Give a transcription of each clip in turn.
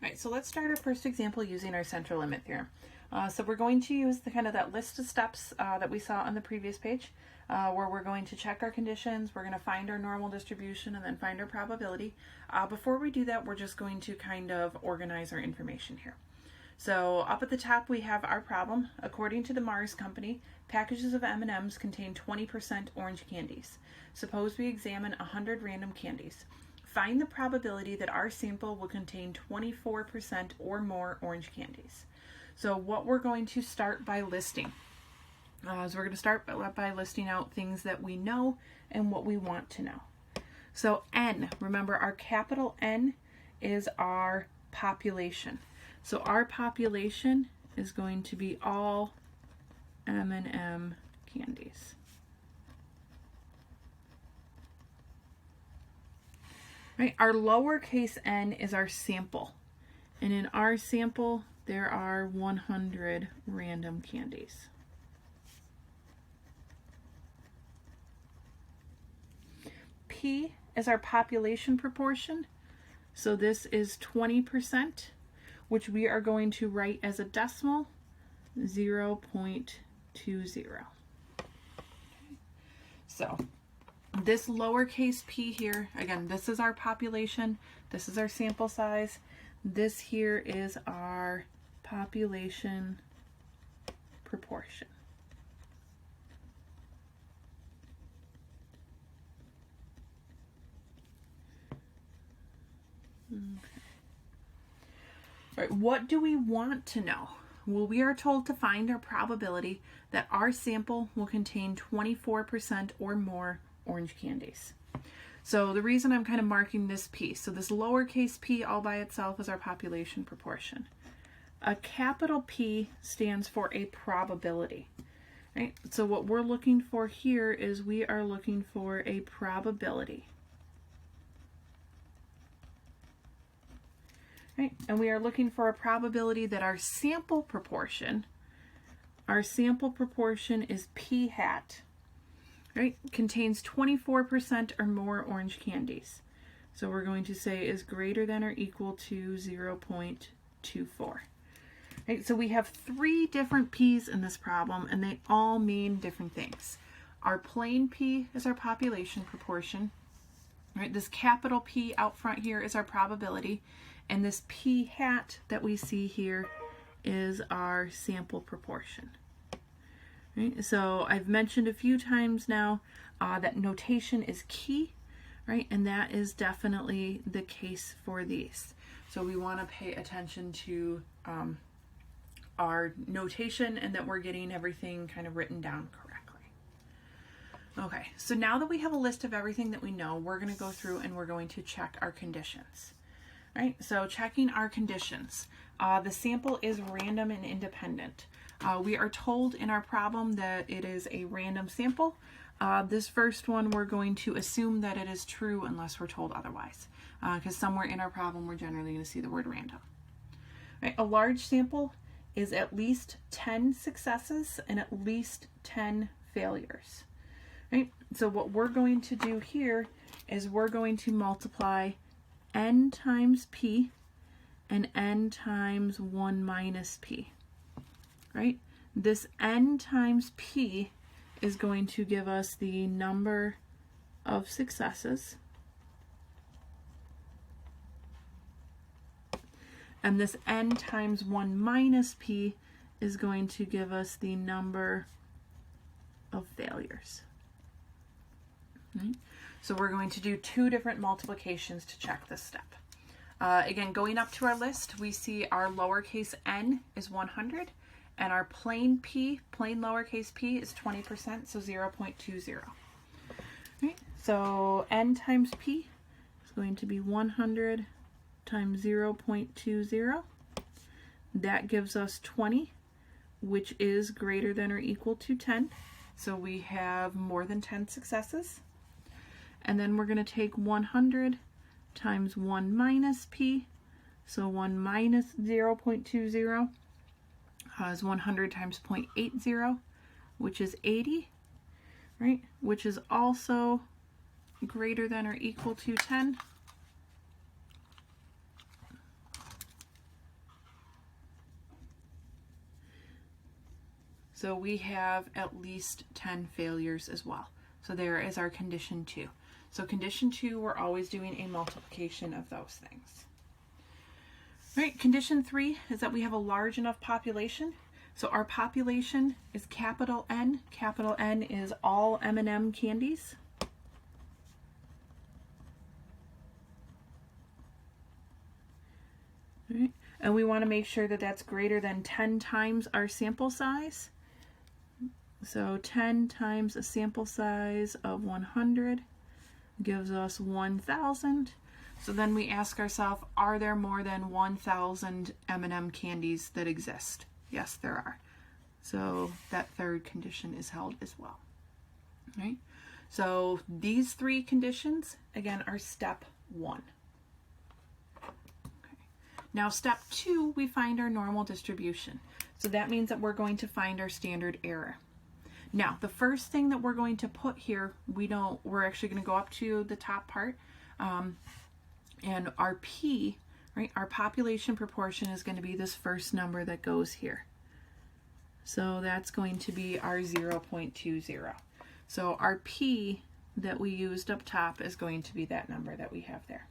All right, so let's start our first example using our central limit theorem. So we're going to use the kind of that list of steps that we saw on the previous page, where we're going to check our conditions, we're going to find our normal distribution, and then find our probability. Before we do that, we're just going to kind of organize our information here. So up at the top we have our problem. According to the Mars Company, packages of M&Ms contain 20% orange candies. Suppose we examine 100 random candies. Find the probability that our sample will contain 24% or more orange candies. So what we're going to start by listing. So we're going to start by listing out things that we know and what we want to know. So N, remember our capital N is our population. So our population is going to be all M&M candies. Right, our lowercase n is our sample. And in our sample, there are 100 random candies. P is our population proportion. So this is 20%, which we are going to write as a decimal, 0.20. So this lowercase p here, again, this is our population, this is our sample size, this here is our population proportion. Okay. All right, what do we want to know? Well, we are told to find our probability that our sample will contain 24% or more orange candies. So the reason I'm kind of marking this p, so this lowercase p all by itself is our population proportion. A capital P stands for a probability, right? So what we're looking for here is we are looking for a probability. Right? And we are looking for a probability that our sample proportion is p hat, right, contains 24% or more orange candies. So we're going to say is greater than or equal to 0.24. Right? So we have three different p's in this problem, and they all mean different things. Our plain p is our population proportion. Right? This capital P out front here is our probability, and this p hat that we see here is our sample proportion. Right? So I've mentioned a few times now that notation is key, right? And that is definitely the case for these. So we want to pay attention to our notation and that we're getting everything kind of written down correctly. Okay, so now that we have a list of everything that we know, we're going to go through and we're going to check our conditions. Right? So checking our conditions. The sample is random and independent. We are told in our problem that it is a random sample. This first one we're going to assume that it is true unless we're told otherwise, because somewhere in our problem we're generally going to see the word random. Right? A large sample is at least 10 successes and at least 10 failures. Right? So what we're going to do here is we're going to multiply n times p and n times 1 minus p. Right? This n times p is going to give us the number of successes. And this n times 1 minus p is going to give us the number of failures. Right? So we're going to do two different multiplications to check this step. Again, going up to our list, we see our lowercase n is 100, and our plain p, plain lowercase p, is 20%, so 0.20. Right? So n times p is going to be 100 times 0.20. That gives us 20, which is greater than or equal to 10. So we have more than 10 successes. And then we're going to take 100 times 1 minus p. So 1 minus 0.20 is 100 times 0.80, which is 80, right? Which is also greater than or equal to 10. So we have at least 10 failures as well. So there is our condition 2. So condition 2, we're always doing a multiplication of those things. All right, condition 3 is that we have a large enough population. So our population is capital N. Capital N is all M&M candies. All right. And we want to make sure that that's greater than 10 times our sample size. So 10 times a sample size of 100 gives us 1,000. So then we ask ourselves, are there more than 1,000 M&M candies that exist? Yes, there are. So that third condition is held as well. All right. So these 3 conditions, again, are step 1. Now step 2, we find our normal distribution. So that means that we're going to find our standard error. Now the first thing that we're going to put here, we're actually going to go up to the top part, and our P, right, our population proportion is going to be this first number that goes here. So that's going to be our 0.20. So our P that we used up top is going to be that number that we have there.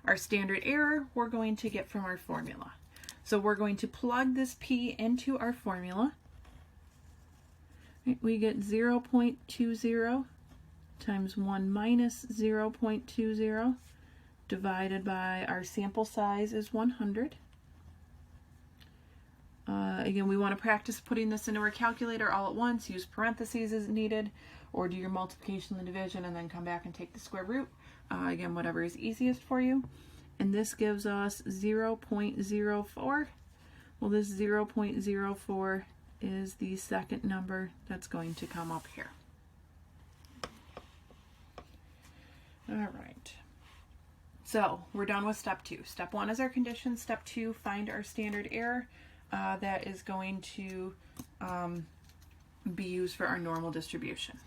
Our standard error we're going to get from our formula. So we're going to plug this P into our formula. We get 0.20 times 1 minus 0.20 divided by our sample size is 100. Again, we want to practice putting this into our calculator all at once. Use parentheses as needed, or do your multiplication and division and then come back and take the square root. Again, whatever is easiest for you. And this gives us 0.04. Well, this 0.04 is the second number that's going to come up here. All right. So we're done with step 2. Step 1 is our condition. Step 2, find our standard error that is going to be used for our normal distribution.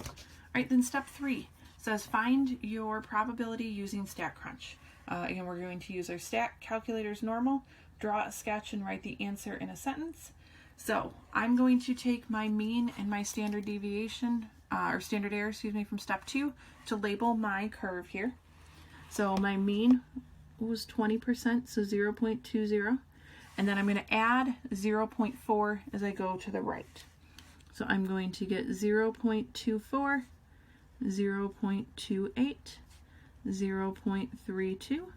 All right, then step 3 says find your probability using StatCrunch. Again, we're going to use our stat calculator's normal, draw a sketch, and write the answer in a sentence. So I'm going to take my mean and my standard deviation, or standard error, excuse me, from step 2 to label my curve here. So my mean was 20%, so 0.20. And then I'm going to add 0.4 as I go to the right. So I'm going to get 0.24, 0.28, 0.32.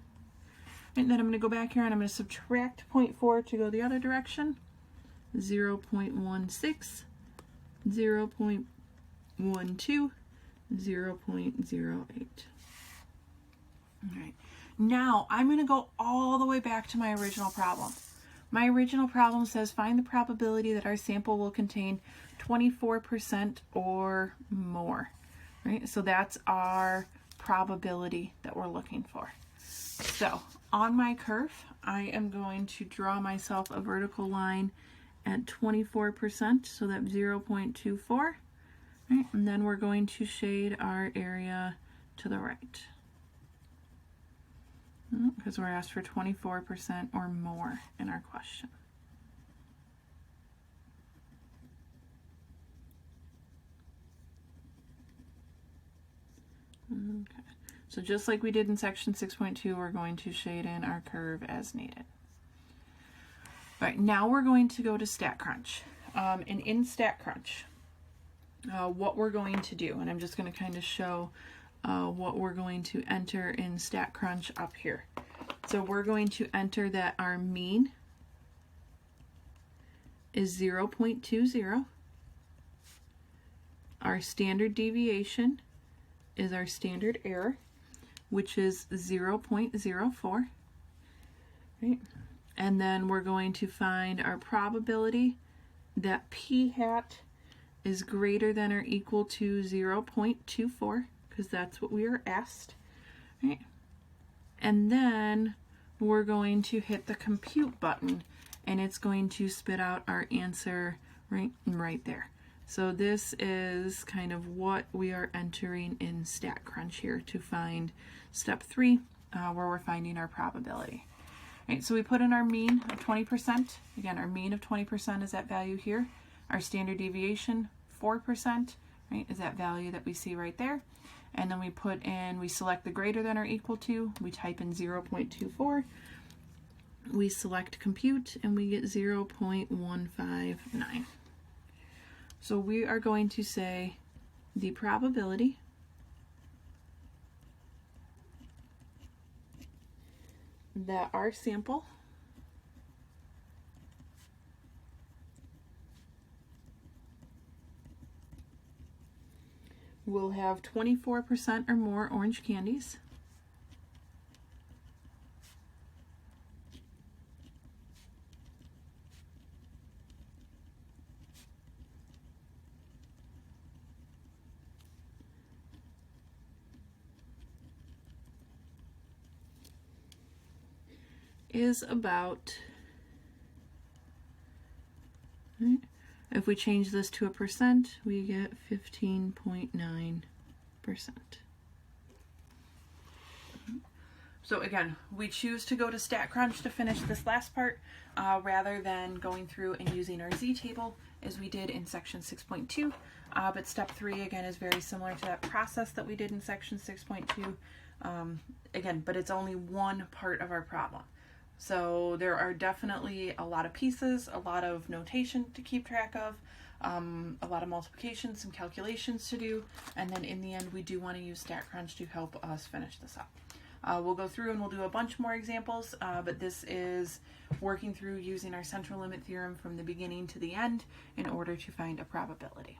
And then I'm going to go back here and I'm going to subtract 0.4 to go the other direction. 0.16, 0.12, 0.08. All right. Now I'm going to go all the way back to my original problem. My original problem says find the probability that our sample will contain 24% or more. Right? So that's our probability that we're looking for. So on my curve, I am going to draw myself a vertical line at 24%, so that's 0.24. Right? And then we're going to shade our area to the right, because we're asked for 24% or more in our question. Okay, so just like we did in section 6.2, we're going to shade in our curve as needed. All right, now we're going to go to StatCrunch. And in StatCrunch, what we're going to do, and I'm just going to kind of show what we're going to enter in StatCrunch up here. So we're going to enter that our mean is 0.20. Our standard deviation is our standard error, which is 0.04. Right? And then we're going to find our probability that p hat is greater than or equal to 0.24, because that's what we are asked. Right? And then we're going to hit the compute button, and it's going to spit out our answer right there. So this is kind of what we are entering in StatCrunch here to find step 3, where we're finding our probability. Right, so we put in our mean of 20%. Again, our mean of 20% is that value here. Our standard deviation, 4%, right, is that value that we see right there. And then we select the greater than or equal to, we type in 0.24, we select compute, and we get 0.159. So we are going to say the probability that our sample will have 24% or more orange candies is about, right, if we change this to a percent, we get 15.9%. So again, we choose to go to StatCrunch to finish this last part rather than going through and using our z-table as we did in section 6.2. But step 3 again is very similar to that process that we did in section 6.2. Again, but it's only one part of our problem. So there are definitely a lot of pieces, a lot of notation to keep track of, a lot of multiplication, some calculations to do, and then in the end we do want to use StatCrunch to help us finish this up. We'll go through and we'll do a bunch more examples, but this is working through using our central limit theorem from the beginning to the end in order to find a probability.